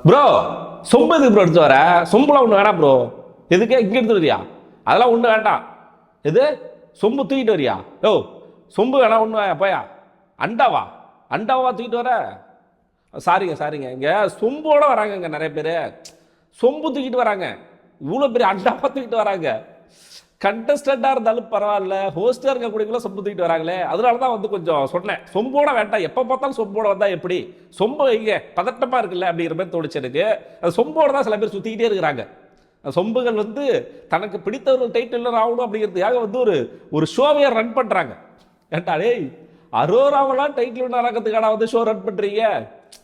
Bro சொம்பு எதுக்கு bro எடுத்து வர? சொம்புலாம் ஒன்று வேணாம் ப்ரோ. எதுக்கு இங்கே எடுத்து வரியா? அதெல்லாம் ஒன்றும் வேண்டாம். எது சொம்பு தூக்கிட்டு வரியா? யோ சொம்பு வேணா ஒன்று போயா. அண்டாவா அண்டாவா தூக்கிட்டு வர? சாரிங்க இங்கே சொம்போட வராங்க. இங்கே நிறைய பேர் சொம்பு தூக்கிட்டு வராங்க. இவ்வளோ பெரிய அண்டாவா தூக்கிட்டு வராங்க. கண்டஸ்டண்டாக இருந்தாலும் பரவாயில்ல, ஹோஸ்டாக இருக்கக்கூடியவங்களும் சொம்பு தூக்கிட்டு வராங்களே. அதனால தான் வந்து கொஞ்சம் சொன்னேன், சொம்போட வேண்டாம். எப்போ பார்த்தாலும் சொம்போட வந்தால் எப்படி? சொம்பு வைங்க, பதட்டமாக இருக்குல்ல அப்படிங்கிற மாதிரி தோணுச்சு எனக்கு. அது சொம்போட தான் சில பேர் சுற்றிக்கிட்டே இருக்கிறாங்க. சொம்புகள் வந்து தனக்கு பிடித்தவர்கள் டைட்டில் ஆகணும் அப்படிங்கிறதுக்காக வந்து ஒரு ஷோவையை ரன் பண்ணுறாங்க. ஏன்டா டேய், அரோராவெல்லாம் டைட்டில் வின்னர் ஆகிறதுக்கான வந்து ஷோ ரன் பண்ணுறீங்க?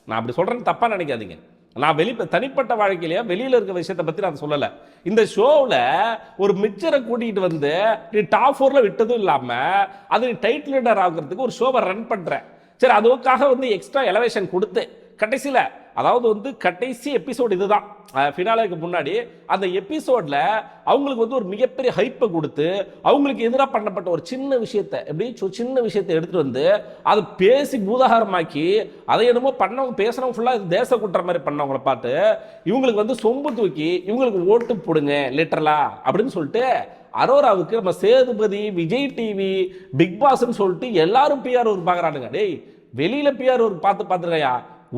நான் அப்படி சொல்கிறேன்னு தப்பாக நினைக்காதீங்க. நான் தனிப்பட்ட வாழ்க்கையிலேயே வெளியில் இருக்க விஷயத்தை பற்றி நான் சொல்லலை. இந்த ஷோவில் ஒரு மிச்சரை கூட்டிகிட்டு வந்து நீ டாப் 4ல் விட்டதும் இல்லாமல் அது நீ டைட்டில் வின்னர் ஆகிறதுக்கு ஒரு ஷோவை ரன் பண்ணுறேன். சரி, அதுக்காக வந்து எக்ஸ்ட்ரா எலவேஷன் கொடுத்து கடைசியில், அதாவது வந்து கடைசி எபிசோடு இதுதான், ஃபினாலேக்கு முன்னாடி அந்த எபிசோட்ல அவங்களுக்கு வந்து ஒரு மிகப்பெரிய ஹைப்பை கொடுத்து அவங்களுக்கு எதிராக பண்ணப்பட்ட ஒரு சின்ன விஷயத்தை சின்ன விஷயத்தை எடுத்துட்டு வந்து அதை பேசி பூதாகாரமாக்கி அதை என்னமோ பண்ணவங்க பேசுறவங்க ஃபுல்லா தேச குற்ற மாதிரி பண்ணவங்கள பார்த்து இவங்களுக்கு வந்து சொம்பு தூக்கி இவங்களுக்கு ஓட்டு போடுங்க லிட்டரலா அப்படின்னு சொல்லிட்டு அரோராவுக்கு நம்ம சேதுபதி, விஜய் டிவி, பிக் பாஸ்ன்னு சொல்லிட்டு எல்லாரும் பிஆர் ஒரு பார்க்குறானுங்க. டேய், வெளியில பிஆர் ஒரு பார்த்துருக்கையா?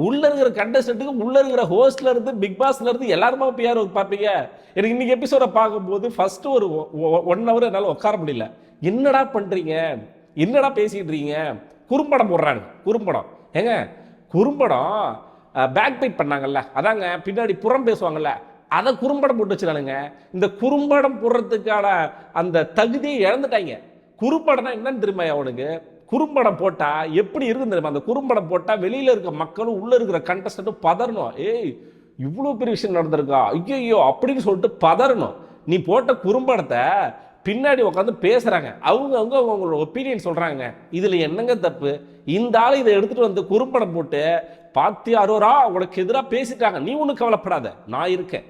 உள்ள இருக்கிற கண்டஸ்டன்ட்டுக்கு, உள்ள இருக்கிற ஹோஸ்ட்ல இருந்து, பிக் பாஸ்ல இருந்து எல்லாருமே பிஆர் பார்ப்பீங்க. எனக்கு இன்னைக்கு எபிசோட பார்க்கும்போது ஃபர்ஸ்ட் ஒரு 1 hour என்னால் உட்கார முடியல. என்னடா பண்றீங்க, என்னடா பேசிட்டு இருக்கீங்க? குறும்படம் போடுறாங்க. குறும்படம் ஏங்க, குறும்படம் பேக் பைட் பண்ணாங்கல்ல, அதாங்க பின்னாடி புறம் பேசுவாங்கல்ல, அதை குறும்படம் போட்டு வச்சுறானுங்க. இந்த குறும்படம் போடுறதுக்கான அந்த தகுதியை இழந்துட்டாங்க. குறும்படம்னா என்னன்னு தெரியுமா அவனுக்கு? குறும்படம் போட்டா எப்படி இருக்கு தெரியுமா? அந்த குறும்படம் போட்டா வெளியில இருக்க மக்களும் உள்ள இருக்கிற கண்டஸ்டன்ட்டும் பதறணும். ஏய், இவ்வளவு பெரிய விஷயம் நடந்திருக்கா, ஐயோ அப்படின்னு சொல்லிட்டு பதறணும். நீ போட்ட குறும்படத்தை பின்னாடி உட்காந்து பேசுறாங்க, அவங்களோட ஒப்பீனியன் சொல்றாங்க. இதுல என்னங்க தப்பு? இந்த ஆளு இதை எடுத்துட்டு வந்து குறும்படம் போட்டு பாத்தியா அரோரா உனக்கு எதிராக பேசிட்டாங்க, நீ ஒன்றும் கவலைப்படாத, நான் இருக்கேன்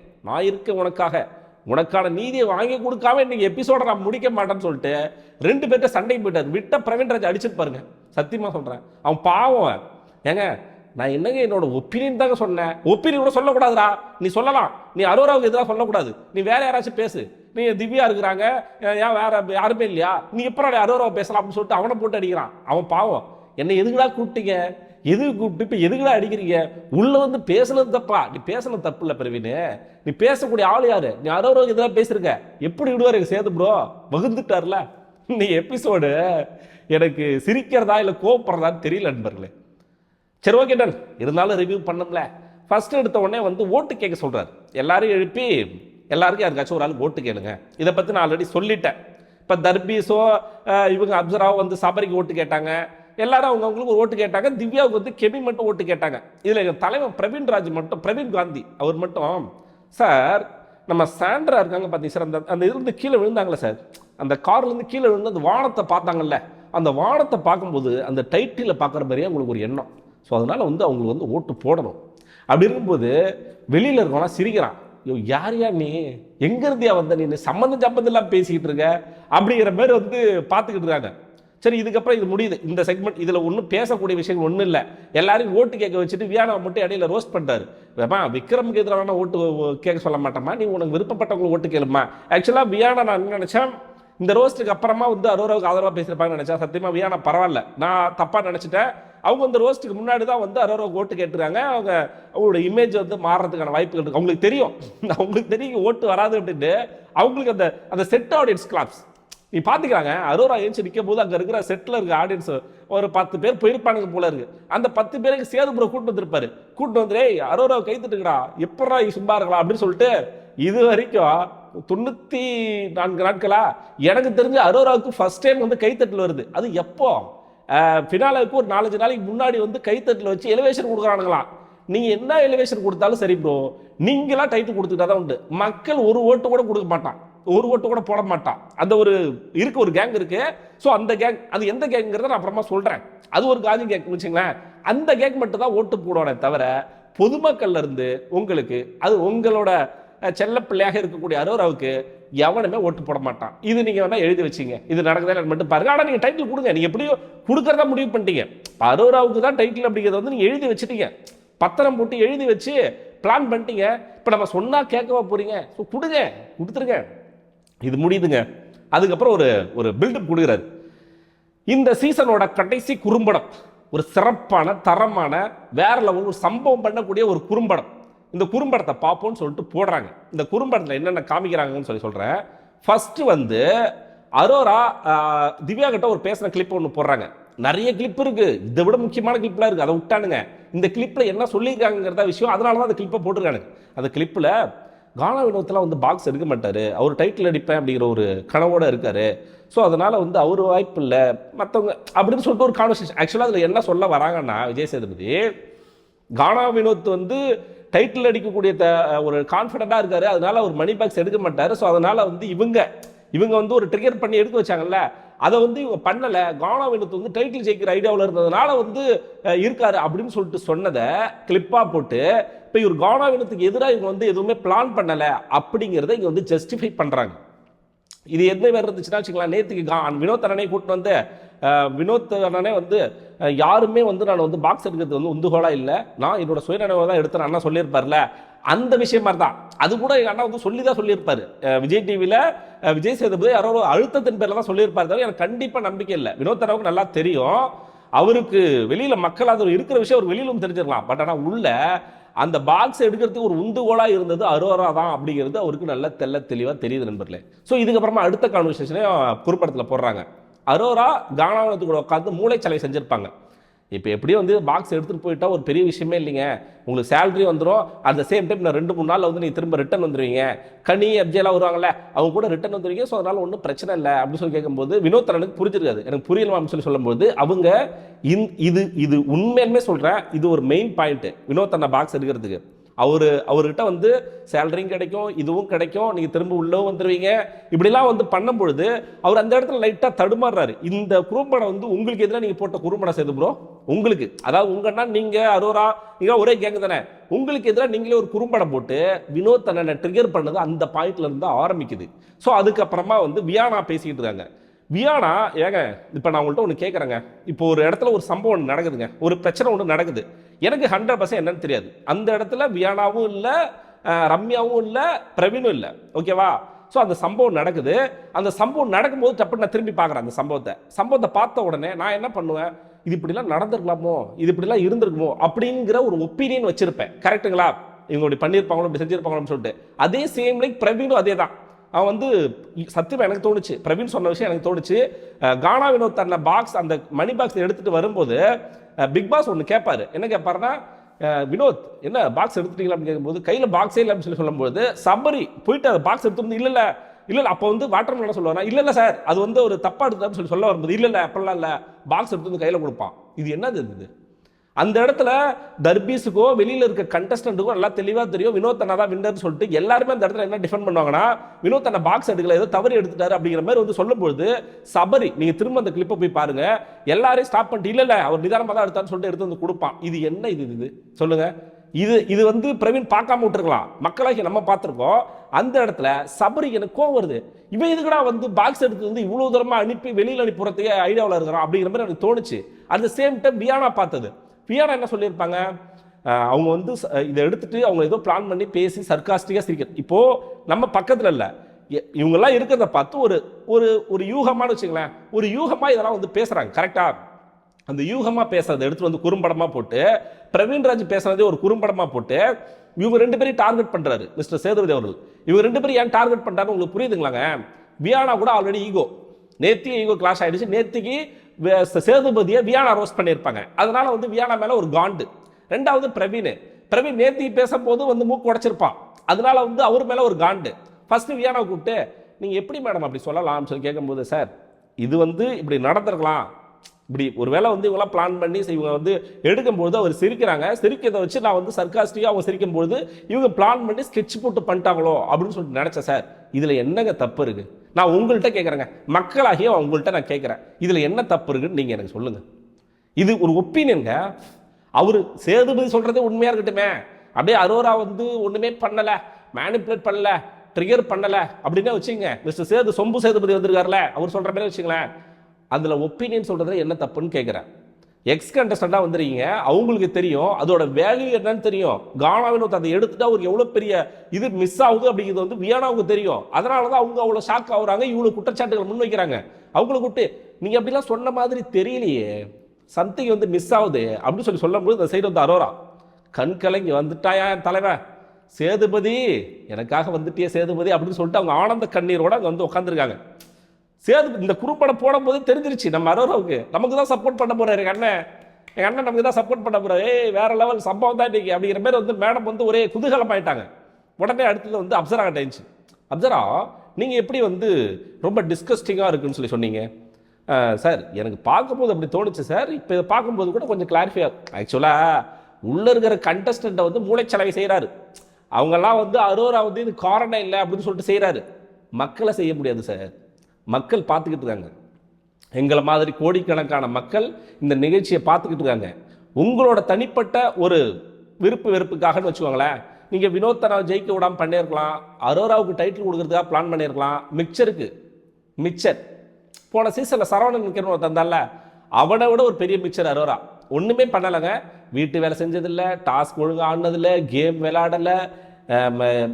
உனக்கான நீதியை வாங்கி கொடுக்காம இன்னைக்கு எபிசோட நான் முடிக்க மாட்டேன்னு சொல்லிட்டு 2 பேர்ட்ட சண்டை போயிட்டார். விட்ட பிரவீன்ராஜ் அடிச்சுட்டு பாருங்க. சத்தியமா சொல்றேன், அவன் பாவம். ஏங்க, நான் என்னங்க என்னோட ஒப்பீனியன் தாங்க சொன்னேன். ஒப்பீனியன் கூட சொல்லக்கூடாதுடா. நீ சொல்லலாம், நீ அரோராவுக்கு எதிராக சொல்லக்கூடாது. நீ வேற யாராச்சும் பேசு. நீ திவ்யா இருக்கிறாங்க, ஏன் வேற யாருமே இல்லையா? நீ எப்பறம் அரோராவை பேசலாம் அப்படின்னு சொல்லிட்டு அவனை போட்டு அடிக்கிறான். அவன் பாவம். என்னை எதுக்குடா கூப்பிட்டீங்க? எதுக்கு கூப்பிட்டு இப்போ எதுக்குடா அடிக்கிறீங்க? உள்ள வந்து பேசுனது தப்பா? நீ பேசுனது தப்பு இல்லை பிரவீன். நீ பேசக்கூடிய ஆள் யாரு? நீ அரோராவுக்கு எதிராக பேசிருக்க. எப்படி விடுவார் சேது ப்ரோ? வகுந்துட்டார்ல. நீ எபிசோடு எனக்கு சிரிக்கிறதா இல்லை கோவப்படுறதான்னு தெரியல நண்பர்களே. சரி, ஓகே டன். இருந்தாலும் ரிவ்யூ பண்ணல. ஃபர்ஸ்ட் எடுத்த உடனே வந்து ஓட்டு கேட்க சொல்றாரு. எல்லாரையும் எழுப்பி எல்லாருக்கும் யாருக்காச்சும் ஒரு ஆள் ஓட்டு கேளுங்க. இதை பற்றி நான் ஆல்ரெடி சொல்லிட்டேன். இப்போ தர்பீஸோ இவங்க அப்சராவோ வந்து சபரிக்கு ஓட்டு கேட்டாங்க. எல்லாரும் அவங்களுக்கு ஒரு ஓட்டு கேட்டாங்க. திவ்யாவுக்கு வந்து கெமி மட்டும் ஓட்டு கேட்டாங்க. இதில் எங்கள் தலைவர் பிரவீன் காந்தி அவர் மட்டும், சார் நம்ம சாண்ட்ரா இருக்காங்க பார்த்தீங்க சார், அந்த இருந்து கீழே விழுந்தாங்களே சார், அந்த கார்லேருந்து கீழே விழுந்து அந்த வானத்தை பார்த்தாங்கல்ல, அந்த வானத்தை பார்க்கும்போது அந்த டைட்டில் பார்க்குற மாதிரியே அவங்களுக்கு ஒரு எண்ணம். ஸோ அதனால் வந்து அவங்களுக்கு வந்து ஓட்டு போடணும். அப்படி இருக்கும்போது வெளியில் இருக்கவனா சிரிக்கிறான். ஐயோ, யார் நீ, எங்கேருந்தியா வந்த, நீ சம்மந்தம் இல்லாமல் பேசிக்கிட்டு இருக்க அப்படிங்கிற மாதிரி வந்து பார்த்துக்கிட்டு இருக்காங்க. சரி, இதுக்கப்புறம் இது முடியுது இந்த செக்மெண்ட். இதில் ஒன்றும் பேசக்கூடிய விஷயங்கள் ஒன்றும் இல்லை. எல்லாரையும் ஓட்டு கேட்க வச்சுட்டு வியானா மட்டும் இடையில ரோஸ்ட் பண்ணிட்டாரு. விக்ரமுக்கு எதிரான ஓட்டு கேட்க சொல்ல மாட்டேமா, நீ உனக்கு விருப்பப்பட்டவங்களுக்கு ஓட்டு கேளுமா. ஆக்சுவலாக வியானா நான் என்ன நினச்சேன், இந்த ரோஸ்ட்டுக்கு அப்புறமா வந்து அரோராவுக்கு ஆதரவாக பேசியிருப்பாங்கன்னு நினச்சா. சத்தியமாக வியானா பரவாயில்ல, நான் தப்பாக நினச்சிட்டேன். அவங்க வந்து ரோஸ்ட்டுக்கு முன்னாடி தான் வந்து அரோராவுக்கு ஓட்டு கேட்டுருக்காங்க. அவங்களோட இமேஜ் வந்து மாறுறதுக்கான வாய்ப்புகள் இருக்குது. அவங்களுக்கு தெரியும் ஓட்டு வராது அப்படின்ட்டு. அவங்களுக்கு அந்த செட் ஆடியன்ஸ் கிளாப்ஸ் நீ பார்த்துக்கிறாங்க. அரோரா ஏஞ்சி நிற்கும் போது அங்கே இருக்கிற செட்டில் இருக்க ஆடியன்ஸ் ஒரு 10 பேர் போயிருப்பானுங்க போல இருக்கு. அந்த 10 பேருக்கு சேதுபுரம் கூட்டு வந்திருப்பாரு. கூட்டு வந்து அரோராவை கைத்துட்டுக்கடா, எப்படா சும்மா இருக்கலாம் அப்படின்னு சொல்லிட்டு இது வரைக்கும் 94 நாட்களா எனக்கு தெரிஞ்சு அரோராவுக்கு ஃபர்ஸ்ட் டைம் வந்து கைத்தட்டல் வருது. அது எப்போ? ஃபினாலேக்கு ஒரு 4-5 நாளைக்கு முன்னாடி வந்து கைத்தட்டல் வச்சு எலிவேஷன் கொடுக்குறானுங்களாம். நீங்க என்ன எலிவேஷன் கொடுத்தாலும் சரி ப்ரோ, நீங்களாம் டைட்டில் கொடுத்துக்கிட்டா தான் உண்டு. மக்கள் ஒரு ஓட்டு கூட கொடுக்க மாட்டான், ஒரு ஓட்டு கூட போட மாட்டான். அந்த ஒரு கேங் இருக்கு. ஸோ அந்த கேங், அது எந்த கேங்கிறத நான் அப்புறமா சொல்றேன். அது ஒரு காந்தி கேங் வச்சுங்களேன். அந்த கேங் மட்டும் தான் ஓட்டு போடுவானே தவிர பொதுமக்கள்ல இருந்து உங்களுக்கு, அது உங்களோட செல்ல பிள்ளையாக இருக்கக்கூடிய அரோராவுக்கு எவனுமே ஓட்டு போட மாட்டான். இது நீங்க வேணா எழுதி வச்சிங்க, இது நடக்குதா மட்டும் பாருங்க. ஆனால் நீங்க டைட்டில் கொடுங்க, நீங்க எப்படியோ கொடுக்கறதா முடிவு பண்ணிட்டீங்க. அரோராவுக்கு தான் டைட்டில் அப்படிங்கிறத வந்து நீங்க எழுதி வச்சுட்டீங்க. பத்திரம் போட்டு எழுதி வச்சு பிளான் பண்ணிட்டீங்க, இப்போ நம்ம சொன்னால் கேட்கவா போறீங்க? ஸோ கொடுங்க, கொடுத்துருங்க, இது முடியுதுங்க. அதுக்கப்புறம் ஒரு ஒரு பில்டப் கொடுக்குறாரு. இந்த சீசனோட கடைசி குறும்படம் ஒரு சிறப்பான தரமான வேற லெவல் ஒரு சம்பவம் பண்ணக்கூடிய ஒரு குறும்படம். இந்த குறும்படத்தை பார்ப்போம்னு சொல்லிட்டு போடுறாங்க. இந்த குறும்படத்தில் என்னென்ன காமிக்கிறாங்கன்னு சொல்கிறேன். ஃபர்ஸ்ட் வந்து அரோரா திவ்யா கிட்ட ஒரு பேசுகிற கிளிப் ஒன்று போடுறாங்க. நிறைய கிளிப் இருக்கு, இதை விட முக்கியமான கிளிப்லாம் இருக்கு, அதை விட்டானுங்க. இந்த கிளிப்ல என்ன சொல்லியிருக்காங்கிறத விஷயம், அதனால தான் அந்த கிளிப்பை போட்டிருக்காங்க. அந்த கிளிப்ல கானா வினோத்லாம் வந்து பாக்ஸ் எடுக்க மாட்டாரு, அவர் டைட்டில் அடிப்பேன் அப்படிங்கிற ஒரு கனவோடு இருக்காரு. ஸோ அதனால் வந்து அவர் வாய்ப்பு இல்லை மற்றவங்க அப்படின்னு சொல்லிட்டு ஒரு கான்வர்சேஷன். ஆக்சுவலாக அதில் என்ன சொல்ல வராங்கன்னா, விஜய் சேதுபதி கானா வினோத் வந்து டைட்டில் அடிக்கக்கூடிய ஒரு கான்ஃபிடென்ட்டாக இருக்காரு, அதனால அவர் மணி பாக்ஸ் எடுக்க மாட்டார். ஸோ அதனால் வந்து இவங்க வந்து ஒரு ட்ரிகர் பண்ணி எடுக்க வச்சாங்கல்ல, அதை வந்து இவங்க பண்ணலை. கானா வினோத் வந்து டைட்டில் ஜெயிக்கிற ஐடியாவில் இருந்ததுனால வந்து இருக்காரு அப்படின்னு சொல்லிட்டு சொன்னதை கிளிப்பாக போட்டு இப்போ இவர் கானா வினோத்துக்கு எதிராக இவங்க வந்து எதுவுமே பிளான் பண்ணலை அப்படிங்கிறத இங்கே வந்து ஜஸ்டிஃபை பண்ணுறாங்க. இது எந்த மாதிரி இருந்துச்சுன்னா வச்சுக்கலாம், நேற்றுக்கு வினோத் அண்ணனே கூட்டிட்டு வந்து வினோத் அண்ணனே வந்து யாருமே வந்து நான் வந்து பாக்ஸ் எடுக்கிறது வந்து உந்துகோலாக இல்லை, நான் என்னோட சுயநினைவை தான் எடுத்தேன் அண்ணா சொல்லியிருப்பார்ல, அந்த விஷயம் மாதிரி தான். அது கூட எங்கள் அண்ணா வந்து சொல்லி தான் சொல்லியிருப்பாரு. விஜய் டிவியில் விஜய் சேதுபதி யாரோ ஒரு அழுத்தத்தின் பேரில் தான் சொல்லியிருப்பாரு தவிர எனக்கு கண்டிப்பாக நம்பிக்கை இல்லை. வினோத் அண்ணாவுக்கு நல்லா தெரியும், அவருக்கு வெளியில் மக்கள் அது இருக்கிற விஷயம் அவர் வெளியிலும் தெரிஞ்சிடலாம். பட் ஆனால் உள்ள அந்த பாக்ஸ் எடுக்கிறதுக்கு ஒரு உந்துகோலா இருந்தது அரோரா தான் அப்படிங்கிறது அவருக்கு நல்ல தெளிவாக தெரியுது நண்பர்களே. ஸோ இதுக்கப்புறமா அடுத்த கான்வர்சேஷனே குறும்படத்தில் போடுறாங்க. அரோரா கானா வினோத் கூட உட்காந்து மூளைச்சலை செஞ்சுருப்பாங்க. இப்போ எப்படியும் வந்து பாக்ஸ் எடுத்துகிட்டு போயிட்டா ஒரு பெரிய விஷயமே இல்லைங்க, உங்களுக்கு சேலரி வந்துடும், அட் த சேம் டைம் நான் 2-3 நாளில் வந்து நீ திரும்ப ரிட்டன் வந்துடுவீங்க, கனி எப்ஜேலாம் வருவாங்கல்ல அவங்க கூட ரிட்டன் வந்துடுவீங்க, ஸோ அதனால் ஒன்றும் பிரச்சனை இல்லை அப்படின்னு சொல்லி கேட்கும்போது வினோத் எனக்கு புரிஞ்சிருக்காது, எனக்கு புரியலாம் அப்படின்னு சொல்லும்போது அவங்க இது உண்மையுமே சொல்கிறேன், இது ஒரு மெயின் பாயிண்ட்டு வினோத் அண்ணா பாக்ஸ் எடுக்கிறதுக்கு. அவர்கிட்ட வந்து சேலரியும் கிடைக்கும், இதுவும் கிடைக்கும், நீங்கள் திரும்ப உள்ளவும் வந்துடுவீங்க, இப்படிலாம் வந்து பண்ணும்பொழுது அவர் அந்த இடத்துல லைட்டாக தடுமாறுறாரு. இந்த குறும்படம் வந்து உங்களுக்கு எதிராக நீங்கள் போட்ட குறும்படம் செய்து ப்ரோ, உங்களுக்கு அதாவது உங்கன்னா நீங்கள் அரோரா நீங்கள் ஒரே கேங்க தானே, உங்களுக்கு எதிராக நீங்களே ஒரு குறும்படம் போட்டு வினோத் அண்ணனை ட்ரிகர் பண்ணது அந்த பாயிண்ட்ல இருந்து ஆரம்பிக்குது. ஸோ அதுக்கப்புறமா வந்து வியானா பேசிக்கிட்டு இருக்காங்க. வியானா ஏங்க இப்போ நான் உங்கள்கிட்ட ஒன்று கேட்குறேங்க, இப்போ ஒரு இடத்துல ஒரு சம்பவம் ஒன்று நடக்குதுங்க, ஒரு பிரச்சனை ஒன்று நடக்குது, எனக்கு 100% என்னன்னு தெரியாது. அந்த இடத்துல வியானாவும் இல்லை, ரம்யாவும் இல்லை, பிரவீனும் இல்லை, ஓகேவா? ஸோ அந்த சம்பவம் நடக்குது. அந்த சம்பவம் நடக்கும்போது தப்பு நான் திரும்பி பார்க்குறேன். அந்த சம்பவத்தை பார்த்த உடனே நான் என்ன பண்ணுவேன், இது இப்படிலாம் நடந்திருக்கலாமோ, இது இப்படிலாம் இருந்திருக்குமோ அப்படிங்கிற ஒரு ஒப்பீனியன் வச்சிருப்பேன். கரெக்டுங்களா? இவங்க இப்படி பண்ணியிருப்பாங்களோ, இப்படி செஞ்சிருப்பாங்களோன்னு சொல்லிட்டு. அதே சேம் லைக் பிரவீனும் அதே தான். அவன் வந்து சத்தியமாக எனக்கு தோணுச்சு, பிரவீன் சொன்ன விஷயம் எனக்கு தோணுச்சு, கானா வினோத் தன்னை பாக்ஸ் அந்த மணி பாக்ஸ் எடுத்துகிட்டு வரும்போது பிக் பாஸ் ஒன்று கேட்பாரு. என்ன கேட்பாருன்னா, வினோத் என்ன பாக்ஸ் எடுத்துட்டீங்களா அப்படின்னு கேட்கும்போது கையில் பாக்ஸே இல்லை அப்படின்னு சொல்லும்போது சபரி போயிட்டு அந்த பாக்ஸ் எடுத்து வந்து இல்லை அப்போ வந்து வாட்டர் என்ன சொல்லுவாங்க, இல்லை சார் அது வந்து ஒரு தப்பாக எடுத்து சொல்ல வரும்போது இல்லை அப்படிலாம் இல்லை பாக்ஸ் எடுத்து வந்து கையில் கொடுப்பான். இது என்னது இது? அந்த இடத்துல தர்பீஸுக்கோ வெளியில் இருக்க கண்டஸ்டன்ட்டுக்கோ நல்லா தெளிவாக தெரியும் வினோத் அண்ணா தான் வின்னர்னு சொல்லிட்டு எல்லாருமே அந்த இடத்துல என்ன டிஃபெண்ட் பண்ணுவாங்கன்னா, வினோத் அண்ணா பாக்ஸ் எடுக்கல, ஏதோ தவறு எடுத்துட்டாரு அப்படிங்கிற மாதிரி வந்து சொல்லும்போது சபரி நீங்கள் திரும்ப அந்த கிளிப்பை போய் பாருங்க, எல்லாரையும் ஸ்டாப் பண்ணிட்டு இல்லை அவர் நிதானமாக தான் எடுத்தான்னு சொல்லிட்டு எடுத்து வந்து கொடுப்பான். இது என்ன இது சொல்லுங்க? இது வந்து பிரவீன் பார்க்காம விட்டுருக்கலாம், மக்களாகி நம்ம பார்த்துருக்கோம். அந்த இடத்துல சபரி எனக்கு கோவம் வருது, இவன் இதுக்கடா வந்து பாக்ஸ் எடுத்து வந்து இவ்வளோ தூரமாக அனுப்பி வெளியில் அனுப்புறதுக்கே ஐடியாவில் இருக்கிறான் அப்படிங்கிற மாதிரி எனக்கு தோணுச்சு. At the same time Viana பார்த்தது, வியானா என்ன சொல்லியிருப்பாங்க, அவங்க வந்து இதை எடுத்துட்டு அவங்க ஏதோ பிளான் பண்ணி பேசி சர்க்காஸ்டிக்காக சிரிக்கிறது. இப்போது நம்ம பக்கத்தில் இல்லை, இவங்கெல்லாம் இருக்கிறத பார்த்து ஒரு ஒரு ஒரு யூகமானு வச்சுங்களேன், ஒரு யூகமாக இதெல்லாம் வந்து பேசுகிறாங்க. கரெக்டாக அந்த யூகமாக பேசுறதை எடுத்துகிட்டு வந்து குறும்படமாக போட்டு பிரவீன்ராஜ் பேசுனதே ஒரு குறும்படமாக போட்டு இவங்க 2 பேரையும் டார்கெட் பண்ணுறாரு மிஸ்டர் சேதுபதி அவர்கள். இவங்க 2 பேரும் ஏன் டார்கெட் பண்ணுறாரு உங்களுக்கு புரியுதுங்களாங்க? வியானா கூட ஆல்ரெடி நேத்திக்கு ஈகோ கிளாஷ் ஆகிடுச்சு. நேத்திக்கு சேதுபதியை வியானா ரோஸ்ட் பண்ணியிருப்பாங்க, அதனால வந்து வியானா மேலே ஒரு காண்டு. 2வது பிரவீன் நேத்திக்கு பேசும்போது வந்து மூக்கு உடைச்சிருப்பான், அதனால வந்து அவர் மேலே ஒரு காண்டு. ஃபர்ஸ்ட் வியானாவை கூப்பிட்டு நீங்கள் எப்படி மேடம் அப்படி சொல்லலாம்னு சொல்லி கேட்கும்போது, சார் இது வந்து இப்படி நடந்திருக்கலாம், இப்படி ஒரு வேளை வந்து இவங்களாம் பிளான் பண்ணி இவங்க வந்து எடுக்கும்போது அவர் சிரிக்கிறத வச்சு நான் வந்து சர்க்காஸ்டிக்காக அவங்க சிரிக்கும்போது இவங்க பிளான் பண்ணி ஸ்கெட்ச் போட்டு பண்ணிட்டாங்களோ அப்படின்னு சொல்லிட்டு நினச்சேன். சார் இதில் என்னங்க தப்பு இருக்குது? நான் உங்கள்கிட்ட கேட்குறேங்க, மக்களாகிய உங்கள்கிட்ட நான் கேட்குறேன், இதில் என்ன தப்பு இருக்குன்னு நீங்கள் எனக்கு சொல்லுங்கள். இது ஒரு ஒப்பீனியனுங்க. அவர் சேதுபதி சொல்கிறதே உண்மையாக இருக்கட்டுமே, அப்படியே அரோரா வந்து ஒன்றுமே பண்ணலை, மேனிப்புலேட் பண்ணலை, ட்ரிகர் பண்ணலை அப்படின்னே வச்சுங்க. மிஸ்டர் சொம்பு சேதுபதி வந்திருக்காருல, அவர் சொல்கிற மாதிரி வச்சுங்களேன், அதில் ஒப்பீனியன் சொல்கிறதுல என்ன தப்புன்னு கேட்குறேன். எக்ஸ் கண்டஸ்டண்டாக வந்துருக்கீங்க, அவங்களுக்கு தெரியும் அதோட வேல்யூ என்னன்னு தெரியும். கானாவின் அதை எடுத்துட்டா அவருக்கு எவ்வளோ பெரிய இது மிஸ் ஆகுது அப்படிங்கிறது வந்து வியானாவுக்கு தெரியும். அதனால தான் அவங்க அவ்வளோ ஷாக் ஆகுறாங்க, இவ்வளோ குற்றச்சாட்டுகள் முன்வைக்கிறாங்க. அவங்கள கூப்பிட்டு நீங்கள் அப்படிலாம் சொன்ன மாதிரி தெரியலையே, சம்திங் வந்து மிஸ் ஆகுது அப்படின்னு சொல்லும்போது இந்த சைடு வந்து அரோரா கண் கலங்கி வந்துட்டாயா என் தலைவன் சேதுபதி, எனக்காக வந்துட்டிய சேதுபதி அப்படின்னு சொல்லிட்டு அவங்க ஆனந்த கண்ணீரோட அங்கே வந்து உட்காந்துருக்காங்க. இந்த குறுப்படம் போடும்போது தெரிஞ்சிருச்சு நம்ம அரோராவுக்கு நமக்கு தான் சப்போர்ட் பண்ண போறாரு எங்கள் அண்ணன் நமக்கு தான் சப்போர்ட் பண்ண போறாரு, வேற லெவல் சம்பவம் தான் இன்னைக்கு அப்படிங்கிற மாதிரி வந்து மேடம் வந்து ஒரே குதூகலம் ஆயிட்டாங்க. உடனே அடுத்தது வந்து அப்சரா கிட்ட அப்சரா நீங்கள் எப்படி வந்து ரொம்ப டிஸ்கஸ்டிங்காக இருக்குன்னு சொன்னீங்க. சார் எனக்கு பார்க்கும்போது அப்படி தோணுச்சு சார், இப்போ இதை பார்க்கும்போது கூட கொஞ்சம் கிளாரிஃபை ஆக்சுவலாக உள்ளே இருக்கிற கண்டஸ்டண்ட்டை வந்து மூளைச்சலவை செய்கிறாரு. அவங்கெல்லாம் வந்து அரோரா வந்து இது காரணம் இல்லை அப்படின்னு சொல்லிட்டு செய்கிறாரு. மக்களை செய்ய முடியாது சார், மக்கள் பார்த்துக்கிட்டு இருக்காங்க. எங்களை மாதிரி கோடிக்கணக்கான மக்கள் இந்த நிகழ்ச்சியை பார்த்துக்கிட்டு இருக்காங்க. உங்களோட தனிப்பட்ட ஒரு விருப்பு வெறுப்புக்காகன்னு வச்சுக்கோங்களேன், நீங்கள் வினோத்தனை ஜெயிக்க விடாமல் பண்ணியிருக்கலாம், அரோராவுக்கு டைட்டில் கொடுக்கறதுக்காக பிளான் பண்ணியிருக்கலாம். மிக்சர் போன சீசனில் சரவணன் நிற்கிறவங்க தந்தால அவனை விட ஒரு பெரிய மிக்சர் அரோரா. ஒன்றுமே பண்ணலைங்க, வீட்டு வேலை செஞ்சதில்லை, டாஸ்க் ஒழுங்காக ஆடினதில்லை, கேம் விளையாடலை,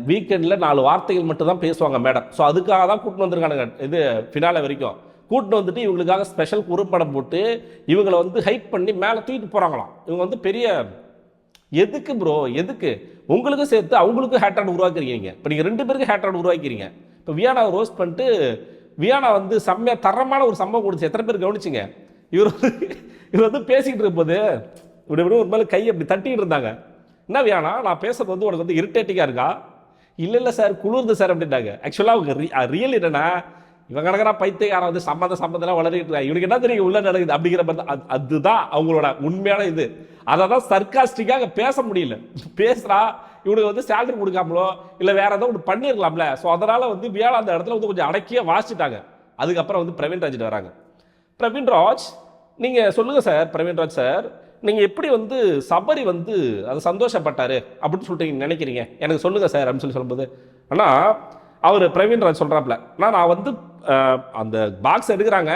வீக்கெண்டில் 4 வார்த்தைகள் மட்டும் தான் பேசுவாங்க மேடம். ஸோ அதுக்காக தான் கூட்டின்னு வந்திருக்கானுங்க இது ஃபினாலே வரைக்கும். கூட்டின்னு வந்துட்டு இவங்களுக்காக ஸ்பெஷல் குறும்படம் போட்டு இவங்களை வந்து ஹைப் பண்ணி மேலே தூக்கிட்டு போகிறாங்களாம். இவங்க வந்து பெரிய எதுக்கு ப்ரோ, எதுக்கு உங்களுக்கும் சேர்த்து அவங்களுக்கும் ஹேட்ராட் உருவாக்குறீங்க. இப்போ நீங்கள் 2 பேருக்கு ஹேட்ராட் உருவாக்கிறீங்க. இப்போ வியானாவை ரோஸ்ட் பண்ணிட்டு வியானா வந்து செம்மையாக தரமான ஒரு சம்பவம் கொடுத்து எத்தனை பேர் கவனிச்சிங்க. இவர் வந்து பேசிக்கிட்டு இருக்கும்போது இப்படி ஒரு மேலே கை அப்படி தட்டிக்கிட்டு இருந்தாங்க. என்ன வியானா நான் பேசுறது வந்து உனக்கு வந்து இரிட்டேட்டிங்காக இருக்கா? இல்லை சார் குளிர்ந்து சார் அப்படின்ட்டாங்க. ஆக்சுவலாக அவங்க ரியல் என்னன்னா இவங்க கணக்கா பைத்தியக்காரன் வந்து சம்மந்தம் வளரிட்டு இருக்கா, இவனுக்கு என்ன தெரியும் உள்ள நடக்குது அப்படிங்கிற மாதிரி அதுதான் அவங்களோட உண்மையான இது. அதை தான் சர்க்காஸ்டிக்காக பேச முடியல. பேசுகிறா இவனுக்கு வந்து சேலரி கொடுக்காமலோ இல்லை வேற ஏதோ ஒன்று பண்ணிடலாம்ல. ஸோ அதனால வந்து வியாழ அந்த இடத்துல வந்து கொஞ்சம் அடக்கியே வாசிட்டாங்க. அதுக்கப்புறம் வந்து பிரவீன்ராஜ் வராங்க. பிரவீன்ராஜ் நீங்கள் சொல்லுங்கள் சார். பிரவீன்ராஜ் சார் நீங்கள் எப்படி வந்து சபரி வந்து அது சந்தோஷப்பட்டாரு அப்படின்னு சொல்லிட்டு நினைக்கிறீங்க, எனக்கு சொல்லுங்கள் சார் அப்படின்னு சொல்லும்போது ஆனால் அவர் பிரவீன்ராஜ் சொல்கிறாப்புல நான் வந்து அந்த பாக்ஸ் எடுக்கிறாங்க,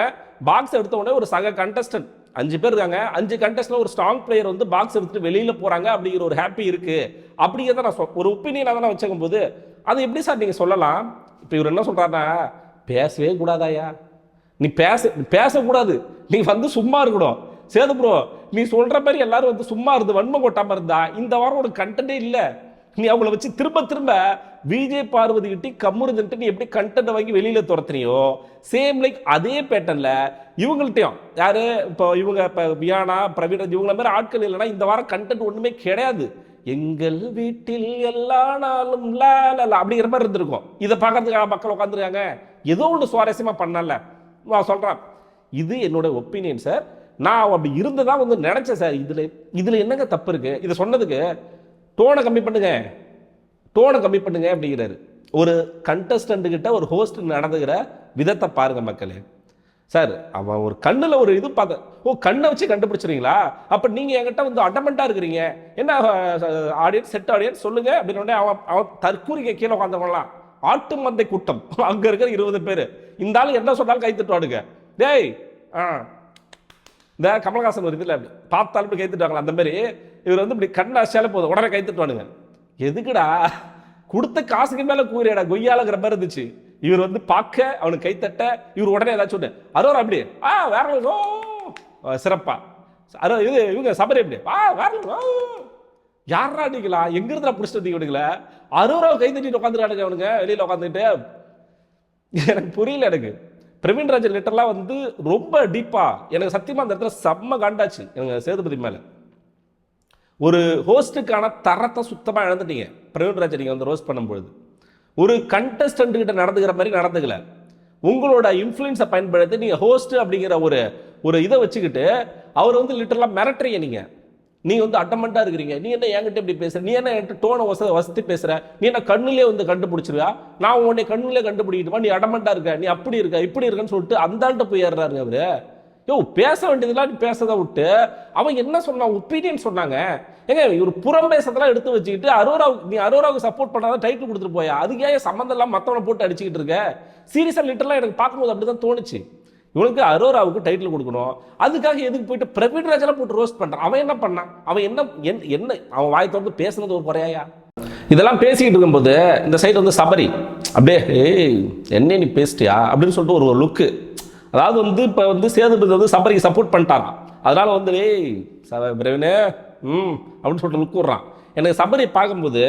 பாக்ஸ் எடுத்த உடனே ஒரு சக கண்டஸ்டன்ட் 5 பேர் இருக்காங்க, 5 கண்டஸ்டில் ஒரு ஸ்ட்ராங் பிளேயர் வந்து பாக்ஸ் எடுத்துட்டு வெளியில் போகிறாங்க அப்படிங்கிற ஒரு ஹாப்பி இருக்குது அப்படிங்கிறத நான் ஒரு ஒப்பீனியனாக தான் வச்சுக்கும் போது அது எப்படி சார் நீங்கள் சொல்லலாம்? இப்போ இவர் என்ன சொல்கிறாருன்னா பேசவே கூடாதாயா, நீ பேசக்கூடாது, நீ வந்து சும்மா இருக்கணும். சேது ப்ரோ நீ சொல்கிற மாதிரி எல்லாரும் வந்து சும்மா இருந்து வன்மை கொட்டாமல் இருந்தா இந்த வாரம் ஒரு கண்டென்ட்டே இல்லை. நீ அவங்கள வச்சு திரும்ப விஜய் பார்வதி கிட்டி கம்முருந்துட்டு நீ எப்படி கண்டென்ட் வாங்கி வெளியில துரத்துனியோ சேம் லைக் அதே பேட்டர்ல இவங்கள்ட்டையும் யாரு இப்போ இவங்க இப்போ வியானா பிரவீன் இவங்கள மாதிரி ஆட்கள் இல்லைன்னா இந்த வாரம் கண்டென்ட் ஒண்ணுமே கிடையாது. எங்கள் வீட்டில் எல்லா நாளும் அப்படிங்கிற மாதிரி இருந்திருக்கும். இதை பார்க்கறதுக்காக மக்கள் உட்காந்துருக்காங்க, ஏதோ ஒன்று சுவாரஸ்யமா பண்ணல. நான் சொல்றேன் இது என்னோட ஒப்பீனியன் சார், நான் அப்படி இருந்ததான் வந்து நினைச்சேன் சார். இதுல என்னங்க தப்பு இருக்கு? இதை சொன்னதுக்கு டோனை கம்மி பண்ணுங்க அப்படிங்கிறாரு. ஒரு கண்டஸ்டன்ட் கிட்ட ஒரு ஹோஸ்ட் நடந்துகிற விதத்தை பாருங்க மக்களே. சார் அவன் ஒரு கண்ணில் ஒரு இது பார்க்க கண்ணை வச்சு கண்டுபிடிச்சிருங்களா? அப்போ நீங்கள் என்கிட்ட வந்து அடமெண்ட்டாக இருக்கிறீங்க, என்ன ஆடியன்ஸ் செட் ஆடியன்ஸ் சொல்லுங்க அப்படின்னு அவன் தற்கூரிக்கை கீழே உட்காந்துக்கலாம். ஆட்டு மந்தை கூட்டம் அங்கே இருக்கிற 20 பேர் இந்த ஆள் என்ன சொன்னாலும் கை தட்டுவானுங்க. டேய் இந்த கமலஹாசன் ஒரு இதில் பார்த்தாலும் கை தட்டுவாங்களா அந்த மாதிரி இவர் வந்து இப்படி கண்ணை அசாலே போதும் உடனே கை தட்டுவானுங்க. எதுக்குடா கொடுத்த காசுக்கு மேலே கூறியடா கொய்யாலங்கிற மாதிரி இருந்துச்சு. இவர் வந்து பார்க்க அவனுக்கு கைத்தட்ட இவர் உடனே ஏதாச்சும் ஒன்று அரோரா அப்படி வேற சிறப்பா இது இவங்க சபரி எப்படி வேற யாரா நீங்களா எங்கிருந்தா பிடிச்சிட்டு வந்தீங்க விடுங்கள அரோராவை கை தட்டிட்டு உட்காந்துருக்கானுங்க அவனுங்க வெளியில் உட்காந்துட்டு. எனக்கு புரியல. எனக்கு பிரவீன்ராஜ் லிட்டர்லாம் வந்து ரொம்ப டீப்பா எனக்கு சத்தியமா அந்த இடத்துல செம்ம காண்டாச்சு. எனக்கு சேதுபதி மேல ஒரு ஹோஸ்டுக்கான தரத்தை சுத்தமாக இழந்துட்டீங்க. பிரவீன்ராஜ் நீங்கள் வந்து ரோஸ்ட் பண்ணும்பொழுது ஒரு கண்டஸ்டன்ட் கிட்ட நடந்துக்கிற மாதிரி நடந்துக்கல. உங்களோட இன்ஃப்ளூயன்ஸை பயன்படுத்தி நீங்கள் ஹோஸ்ட் அப்படிங்கிற ஒரு இதை வச்சுக்கிட்டு அவர் வந்து லிட்டரலாக மிரட்டுறீங்க. நீங்கள் வந்து அட்டமெண்ட்டாக இருக்கிறீங்க. நீ என்ன என்கிட்ட இப்படி பேசுற, நீ என்ன என்கிட்ட டோனை வசதி பேசுற, நீ என்ன கண்ணுலேயே வந்து கண்டுபிடிச்சிருவா, நான் உன்னை கண்ணுலேயே கண்டுபிடிக்கிட்டுமா, நீ அட்டமெண்ட்டாக இருக்க, நீ அப்படி இருக்க இப்படி இருக்கன்னு சொல்லிட்டு அந்த ஆள்கிட்ட போய் ஏறுறாரு அவரு. பேச வேண்டியதுலாம் நீ பேசதை விட்டு அவன் என்ன சொன்னான் ஒப்பீனியன் சொன்னாங்க. ஏங்க இவர் புறம் பேசதெல்லாம் எடுத்து வச்சுக்கிட்டு அரோராவுக்கு சப்போர்ட் பண்ணாதான் டைட்டில் கொடுத்துட்டு போயா, அதுக்கு ஏன் சம்மந்தம் எல்லாம் மற்றவனை போட்டு அடிச்சுக்கிட்டு இருக்க? சீரியஸா லிட்டரலா எனக்கு பார்க்கும்போது அப்படிதான் தோணுச்சு. இவனுக்கு அரோராவுக்கு டைட்டில் கொடுக்கணும். அதுக்காக எதுக்கு போயிட்டு பிரவீன் ராஜெல்லாம் போட்டு ரோஸ்ட் பண்றான்? அவன் என்ன பண்ணான்? அவன் என்ன அவன் வாய் திறந்து பேசுனது ஒரு குறையா? இதெல்லாம் பேசிக்கிட்டு இருக்கும்போது இந்த சைடு வந்து சபரி அப்படியே ஏய் என்ன நீ பேசிட்டியா அப்படின்னு சொல்லிட்டு ஒரு லுக்கு. அதாவது வந்து இப்போ வந்து சேதுபதி வந்து சபரிக்கு சப்போர்ட் பண்ணிட்டாரான். அதனால வந்து ஏய் பிரவீனே அப்படின்னு சொல்லிட்டு லுக் விட்றான். எனக்கு சபரி பார்க்கும்போது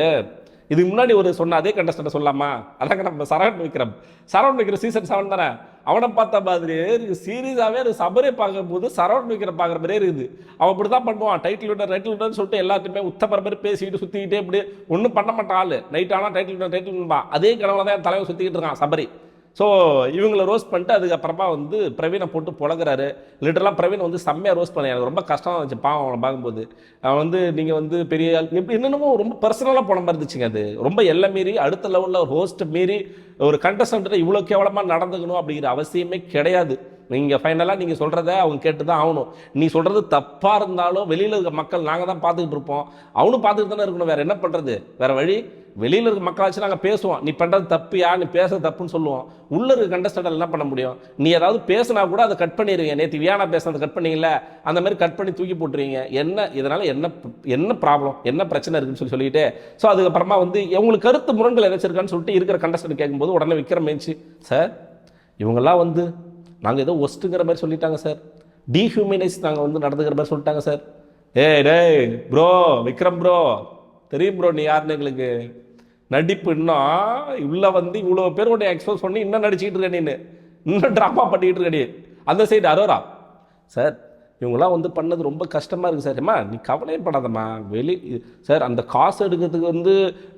இதுக்கு முன்னாடி ஒரு சொன்ன அதே கண்டஸ்டன்ட் சொல்லலாமா? அதாங்க நம்ம சரவண் விக்ரம் சீசன் 7 தானே, அவனை பார்த்த மாதிரியே இருக்கு. சீரியஸாகவே அது சபரியை பார்க்கும்போது சரவண் விக்ரம் பார்க்குற மாதிரியே இருக்குது. அவன் இப்படி தான் பண்ணுவான், டைட்டில் விட்டர்னு சொல்லிட்டு எல்லாத்தையுமே உத்தமர மாதிரி பேசிக்கிட்டு சுற்றிக்கிட்டே இப்படி ஒன்றும் பண்ண மாட்டான். ஆள் நைட் ஆனால் டைட்டில் வின்பா. அதே கனவுல தான் என் தலைவர் சுற்றிக்கிட்டு இருக்கான் சபரி. ஸோ இவங்களை ரோஸ்ட் பண்ணிட்டு அதுக்கப்புறமா வந்து பிரவீனை போட்டு புழகிறாரு. லிட்டரலாக பிரவீன் வந்து செம்மையாக ரோஸ்ட் பண்ண எனக்கு ரொம்ப கஷ்டமாக இருந்துச்சு பாவம் அவனை பார்க்கும்போது. அவன் வந்து நீங்கள் வந்து பெரிய எப்படி என்னென்னமோ ரொம்ப பர்சனலாக போன மாதிரி இருந்துச்சுங்க. அது ரொம்ப எல்லாம் மீறி அடுத்த லெவலில் ஒரு ஹோஸ்ட் மீறி ஒரு கண்டஸ்டன்ட்டு இவ்வளோ கேவலமாக நடந்துக்கணும் அப்படிங்கிற அவசியமே கிடையாது. நீங்கள் ஃபைனலாக நீங்கள் சொல்கிறத அவங்க கேட்டு தான் ஆகணும். நீ சொல்கிறது தப்பாக இருந்தாலும் வெளியில் இருக்க மக்கள் நாங்கள் தான் பார்த்துக்கிட்டு இருப்போம், அவனும் பார்த்துக்கிட்டு தானே இருக்கணும். வேறு என்ன பண்ணுறது? வேறு வழி? வெளியில் இருக்க மக்களாச்சு நாங்கள் பேசுவோம், நீ பண்ணுறது தப்புயா, நீ பேசுறது தப்புன்னு சொல்லுவோம். உள்ளே இருக்க கண்டஸ்டன்ட் என்ன பண்ண முடியும்? நீ ஏதாவது பேசினா கூட அதை கட் பண்ணிடுவீங்க. நேற்று வியானா பேசுனது கட் பண்ணிங்கள, அந்த மாதிரி கட் பண்ணி தூக்கி போட்டுருவீங்க. என்ன இதனால் என்ன ப்ராப்ளம், என்ன பிரச்சனை இருக்குன்னு சொல்லிட்டு ஸோ அதுக்கப்புறமா வந்து உங்களுக்கு கருத்து முரண்கள் ஏதாச்சும் இருக்கான்னு சொல்லிட்டு இருக்கிற கண்டஸ்டன்ட் கேட்கும்போது உடனே விக்ரம் மேய்ச்சி சார் இவங்கெல்லாம் வந்து நாங்கள் ஏதோ ஒஸ்ட்டுங்கிற மாதிரி சொல்லிட்டாங்க சார், டீஹியூமனைஸ் நாங்கள் வந்து நடந்துக்கிற மாதிரி சொல்லிட்டாங்க சார். டேய் ப்ரோ விக்ரம் ப்ரோ தெரியும் ப்ரோ நீ யாருன்னு எங்களுக்கு. நடிப்பு இன்னும் உள்ள வந்து இவ்வளோ பேரோடைய எக்ஸ்போஸ் பண்ணி இன்னும் நடிச்சுக்கிட்டு இருக்க, நீ இன்னும் ட்ராமா பண்ணிக்கிட்டு இருக்க. நீ அந்த சைடு அரோரா சார் இவங்களாம் வந்து பண்ணது ரொம்ப கஷ்டமாக இருக்குது சார். அம்மா நீ கவலையே படாதம்மா, சார் அந்த காசு எடுக்கிறதுக்கு வந்து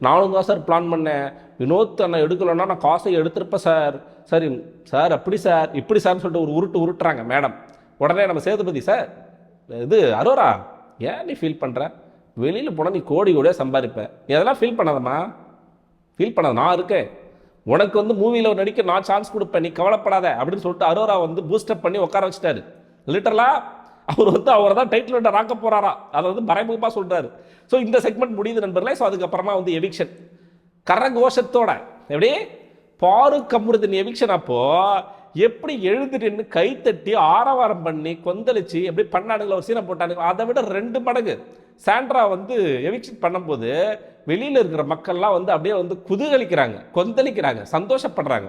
நானும் தான் சார் பிளான் பண்ணேன். வினோத் நான் எடுக்கலைன்னா நான் காசை எடுத்திருப்பேன் சார். சரி சார் அப்படி சார் இப்படி சார்னு சொல்லிட்டு ஒரு உருட்டுறாங்க மேடம். உடனே நம்ம சேதுபதி சார் இது அரோரா ஏன் நீ ஃபீல் பண்ணுற? வெளியில் போனால் நீ கோடி கோடியாக சம்பாதிப்பேன், நீ அதெல்லாம் ஃபீல் பண்ணாதம்மா, ஃபீல் பண்ணாத, நான் இருக்கேன், உனக்கு வந்து மூவியில் நடிக்க நான் சான்ஸ் கொடுப்பேன், நீ கவலைப்படாத அப்படின்னு சொல்லிட்டு அரோரா வந்து பூஸ்டப் பண்ணி உட்கார வச்சுட்டாரு. லிட்டரலாக அவர் வந்து அவரை தான் டைட்டில் விட்ட ராக்க போகிறாரா, அதை வந்து மறைமுகமாக சொல்கிறாரு. ஸோ இந்த செக்மெண்ட் முடியுது நண்பர்களே. ஸோ அதுக்கப்புறமா வந்து எவிக்ஷன் கரகோஷத்தோட எப்படி பாருக் கம்ருதீன் எவிக்ஷன் அப்போ எப்படி எழுந்துட்டு கைத்தட்டி ஆரவாரம் பண்ணி கொந்தளிச்சு எப்படி பண்ணானுங்களோ ஒரு சீனை போட்டானுங்க. அதை விட 2 மடங்கு சாண்ட்ரா வந்து எவிக்ஷன் பண்ணும்போது வெளியில் இருக்கிற மக்கள்லாம் வந்து அப்படியே வந்து குதூகலிக்கிறாங்க, கொந்தளிக்கிறாங்க, சந்தோஷப்படுறாங்க.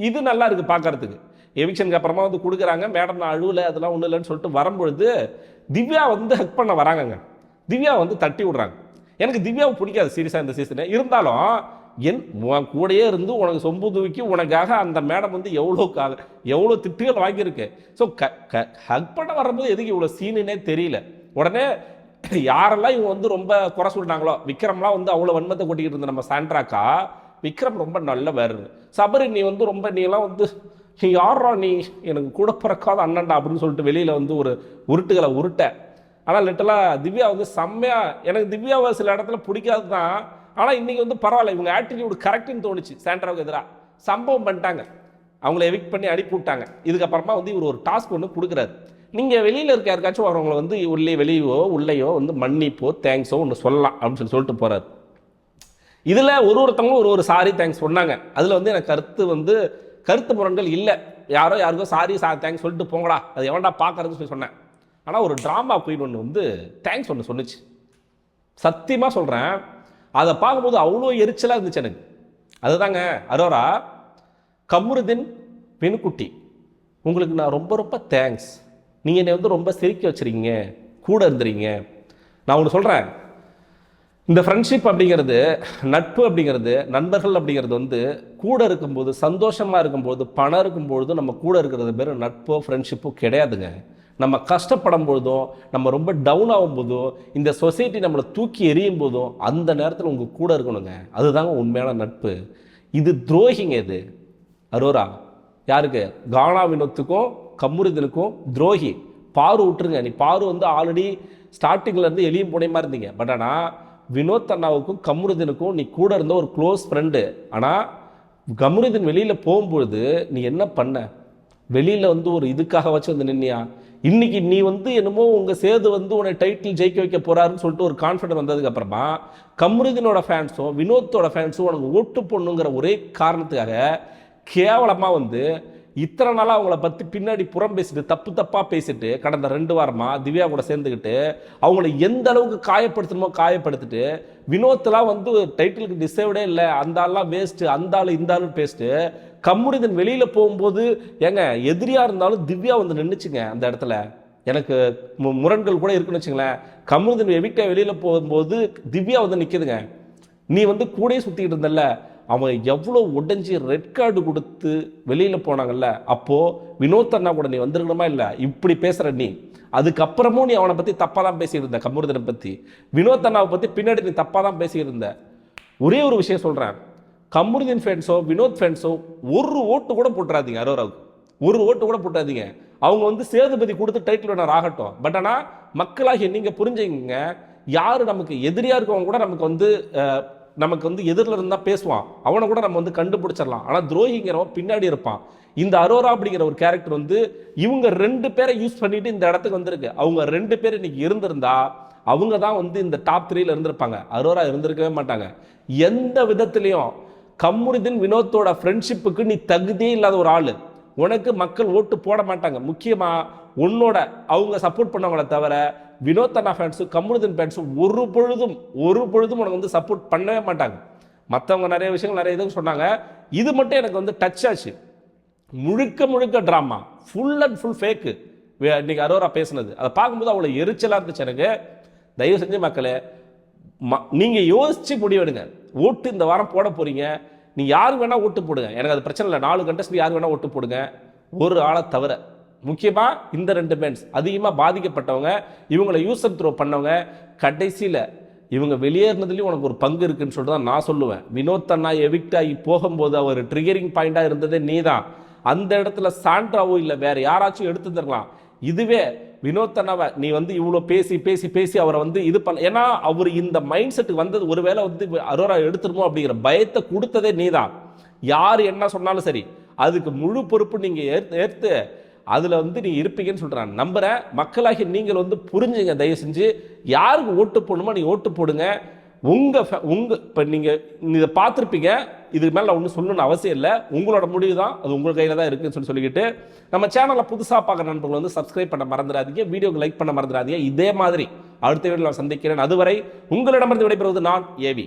இது நல்லா இருக்குது பார்க்கறதுக்கு. எவிக்ஷனுக்கு அப்புறமா வந்து கொடுக்குறாங்க, மேடம் நான் அழுவலை அதெல்லாம் ஒன்றும் இல்லைன்னு சொல்லிட்டு வரும்பொழுது திவ்யா வந்து ஹக் பண்ண வராங்கங்க. திவ்யா வந்து தட்டி விடுறாங்க. எனக்கு திவ்யாவை பிடிக்காது சீரியஸாக இந்த சீசனு. இருந்தாலும் உன் கூடையே இருந்து உனக்கு சொம்பு தூக்கி உனக்காக அந்த மேடம் வந்து எவ்வளோ திட்டுகள் வாங்கியிருக்கு. ஸோ ஹக் பண்ண வரும்போது எதுக்கு இவ்வளோ சீனுன்னே தெரியல. உடனே யாரெல்லாம் இவங்க வந்து ரொம்ப குறை சொல்லிட்டாங்களோ, விக்ரம்லாம் வந்து அவ்வளோ வன்மத்தை கொட்டிக்கிட்டு இருந்த நம்ம சாண்ட்ராக்கா விக்ரம் ரொம்ப நல்ல வேறு. சபரி நீ வந்து ரொம்ப நீலாம் வந்து நீ யாரா நீ எனக்கு கூட பிறக்காத அண்ணன்டா அப்படின்னு சொல்லிட்டு வெளியில் வந்து ஒரு உருட்டுகளை உருட்ட. ஆனால் லிட்டலாக திவ்யா வந்து செம்மையாக, எனக்கு திவ்யாவை சில இடத்துல பிடிக்காது தான், ஆனால் இன்றைக்கி வந்து பரவாயில்ல, இவங்க ஆட்டிடியூட் கரெக்டுன்னு தோணுச்சு. சாண்ட்ராவுக்கு எதிராக சம்பவம் பண்ணிட்டாங்க, அவங்கள எவிக்ட் பண்ணி அனுப்பி விட்டாங்க. இதுக்கப்புறமா வந்து இவர் ஒரு டாஸ்க் ஒன்று கொடுக்குறாரு. நீங்கள் வெளியில் இருக்க யாருக்காச்சும் அவங்களை வந்து வெளியோ உள்ளேயோ வந்து மன்னிப்போ தேங்க்ஸோ ஒன்று சொல்லலாம் அப்படின்னு சொல்லிட்டு போகிறார். இதில் ஒருத்தவங்களும் ஒரு சாரி தேங்க்ஸ் சொன்னாங்க. அதில் வந்து எனக்கு கருத்து முரண்கள் இல்லை. யாருக்கோ சாரி தேங்க்ஸ் சொல்லிட்டு போங்கடா, அது எவன்டா பார்க்கறதுன்னு சொல்லி சொன்னேன். ஆனால் ஒரு ட்ராமா குயின் ஒன்று வந்து தேங்க்ஸ் ஒன்று சொன்னிச்சு. சத்தியமாக சொல்கிறேன், அதை பார்க்கும்போது அவ்வளோ எரிச்சலாக இருந்துச்சு எனக்கு. அதுதாங்க அரோரா, கம்ருதீன் பெண்குட்டி உங்களுக்கு நான் ரொம்ப ரொம்ப தேங்க்ஸ், நீங்கள் என்னை வந்து ரொம்ப சிரிக்க வச்சுருக்கீங்க, கூட இருந்துறீங்க. நான் ஒன்று சொல்கிறேன், இந்த ஃப்ரெண்ட்ஷிப் அப்படிங்கிறது, நட்பு அப்படிங்கிறது, நண்பர்கள் அப்படிங்கிறது வந்து கூட இருக்கும்போது, சந்தோஷமாக இருக்கும்போது, பணம் இருக்கும்பொழுதும் நம்ம கூட இருக்கிறது பேர் நட்போ ஃப்ரெண்ட்ஷிப்போ கிடையாதுங்க. நம்ம கஷ்டப்படும் பொழுதும், நம்ம ரொம்ப டவுன் ஆகும் போதும், இந்த சொசைட்டி நம்மளை தூக்கி எறியும் போதும் அந்த நேரத்தில் உங்கள் கூட இருக்கணுங்க. அதுதாங்க உண்மையான நட்பு. இது துரோகிங்க. இது அரோரா யாருக்கு? கானா வினோத்துக்கும் கம்ருதீனுக்கும் துரோகி. பாரு விட்டுருங்க, நீ பாரு வந்து ஆல்ரெடி ஸ்டார்டிங்லேருந்து எளியும் புனையமாக இருந்தீங்க. பட் ஆனால் வினோத் அண்ணாவுக்கும் கம்ருதீனுக்கும் நீ கூட இருந்த ஒரு க்ளோஸ் ஃப்ரெண்டு. ஆனால் கம்ருதீன் வெளியில் போகும்பொழுது நீ என்ன பண்ண? வெளியில் வந்து ஒரு இதுக்காக வச்சு வந்து நின்னியா? இன்னைக்கு நீ வந்து என்னமோ உங்கள் சேது வந்து உன்னை டைட்டில் ஜெயிக்க வைக்க போகிறாருன்னு சொல்லிட்டு ஒரு கான்ஃபிடன்ட் வந்ததுக்கப்புறமா கம்ருதீனோட ஃபேன்ஸும் வினோத்தோட ஃபேன்ஸும் உனக்கு ஓட்டு போடணுங்கிற ஒரே காரணத்துக்காக கேவலமாக வந்து இத்தனை நாளாக அவங்கள பற்றி பின்னாடி புறம் பேசிட்டு தப்பாக பேசிட்டு கடந்த 2 வாரமா திவ்யா கூட சேர்ந்துக்கிட்டு அவங்கள எந்த அளவுக்கு காயப்படுத்தணுமோ காயப்படுத்திட்டு வினோத்லாம் வந்து டைட்டிலுக்கு டிசர்வ்டே இல்லை, அந்த ஆள்லாம் வேஸ்ட்டு, அந்த ஆள் இந்த ஆள் பேசிட்டு கம்முனிதன் வெளியில் போகும்போது ஏங்க எதிரியாக இருந்தாலும் திவ்யா வந்து நின்றுச்சுங்க அந்த இடத்துல. எனக்கு முரண்கள் கூட இருக்குன்னு வச்சுங்களேன். கம்முனிதன் எவிக்டா வெளியில் போகும்போது திவ்யா வந்து நிற்கிதுங்க. நீ வந்து கூடயே சுற்றிக்கிட்டு இருந்தல்ல, அவன் எவ்வளோ உடைஞ்சி ரெட் கார்டு கொடுத்து வெளியில் போனாங்கல்ல, அப்போது வினோத் அண்ணா கூட நீ வந்திருக்கணுமா இல்லை? இப்படி பேசுகிற நீ அதுக்கப்புறமும் நீ அவனை பற்றி தப்பாக தான் பேசிக்கிட்டு இருந்த. கம்முனிதனை பற்றி வினோத் அண்ணாவை பற்றி பின்னாடி நீ தப்பாக தான் பேசிக்கிட்டு இருந்த. ஒரே ஒரு விஷயம் சொல்கிறேன், கம்முனிதன் ஃபேன்ஸோ வினோத் ஃபேன்ஸோ ஒரு ஓட்டு கூட போட்டுறாதீங்க. அரோராவுக்கு ஒரு ஓட்டு கூட போட்டாதீங்க. அவங்க வந்து சேதுபதி கொடுத்து டைட்டில் வினர் ஆகட்டும். பட் ஆனால் மக்களாகிய நீங்கள் புரிஞ்சுங்க, யார் நமக்கு எதிரியாக இருக்கவங்க கூட நமக்கு வந்து எதிரில் இருந்தால் பேசுவான், அவனை கூட நம்ம வந்து கண்டுபிடிச்சிடலாம். ஆனால் துரோகிங்கிறவன் பின்னாடி இருப்பான். இந்த அரோரா அப்படிங்கிற ஒரு கேரக்டர் வந்து இவங்க 2 பேரை யூஸ் பண்ணிட்டு இந்த இடத்துக்கு வந்திருக்கு. அவங்க 2 பேர் இன்னைக்கு இருந்திருந்தா அவங்க தான் வந்து இந்த டாப் 3ல இருந்திருப்பாங்க. அரோரா இருந்திருக்கவே மாட்டாங்க. எந்த விதத்திலையும் கம்முனிதன் வினோத்தோட ஃப்ரெண்ட்ஷிப்புக்கு நீ தகுதியே இல்லாத ஒரு ஆள். உனக்கு மக்கள் ஓட்டு போட மாட்டாங்க. முக்கியமாக உன்னோட அவங்க சப்போர்ட் பண்ணவங்கள தவிர வினோத் அண்ணா ஃபேன்ஸும் கம்முனிதன் ஃபேன்ஸும் ஒரு பொழுதும் உனக்கு வந்து சப்போர்ட் பண்ணவே மாட்டாங்க. மற்றவங்க நிறைய விஷயங்கள் நிறைய இதுவும் சொன்னாங்க. இது மட்டும் எனக்கு வந்து டச் ஆச்சு. முழுக்க drama, full and full fake. இன்னைக்கு அரோரா பேசுனது அதை பார்க்கும்போது அவ்வளோ எரிச்சலாக இருந்துச்சு எனக்கு. தயவு செஞ்சு மக்களே, நீங்கள் யோசிச்சு முடிவெடுங்க. ஓட்டு இந்த வாரம் போட போறீங்க, நீ யாருக்கு வேணா ஓட்டு போடுங்க, எனக்கு அது பிரச்சனை இல்லை. 4 கண்டஸ்ட் யாருக்கு வேணா ஓட்டு போடுங்க, ஒரு ஆளை தவிர. முக்கியமாக இந்த 2 பேன்ஸ் அதிகமாக பாதிக்கப்பட்டவங்க, இவங்களை யூஸ் அண்ட் த்ரோ பண்ணவங்க. கடைசியில் இவங்க வெளியேறினதுலேயும் உனக்கு ஒரு பங்கு இருக்குன்னு சொல்லிட்டு தான் நான் சொல்லுவேன். வினோத் அண்ணா எவிக்ட் ஆகி போகும்போது அவர் ட்ரிகரிங் பாயிண்டாக இருந்ததே நீ தான். அந்த இடத்துல சாண்ட்ராவோ இல்லை வேற யாராச்சும் எடுத்துருந்துருக்கலாம். இதுவே வினோத் அண்ணாவை நீ வந்து இவ்வளோ பேசி அவரை வந்து இது பண்ண, ஏன்னா அவர் இந்த மைண்ட் செட்டுக்கு வந்தது ஒருவேளை வந்து அரோரா எடுத்துருமோ அப்படிங்கிற பயத்தை கொடுத்ததே நீ தான். யார் என்ன சொன்னாலும் சரி அதுக்கு முழு பொறுப்பு நீங்கள் ஏற்று அதில் வந்து நீ இருப்பீங்கன்னு சொல்கிறான். நம்புகிறேன். மக்களாகி நீங்கள் வந்து புரிஞ்சுங்க. தயவு செஞ்சு யாருக்கு ஓட்டு போடணுமோ நீங்கள் ஓட்டு போடுங்க. உங்கள் இப்போ நீங்கள் இதை பார்த்துருப்பீங்க. இதுக்கு மேலே ஒன்றும் சொல்லணும்னு அவசியம் இல்லை. உங்களோட முடிவு தான், அது உங்கள் கையில் தான் இருக்குன்னு சொல்லிக்கிட்டு நம்ம சேனலில் புதுசாக பார்க்குற நண்பர்கள் வந்து சப்ஸ்கிரைப் பண்ண மறந்துடாதீங்க, வீடியோக்கு லைக் பண்ண மறந்துடாதீங்க. இதே மாதிரி அடுத்த வீடியோவில் நான் சந்திக்கிறேன். அதுவரை உங்களிடமிருந்து விடைபெறுவது நான் ஏவி.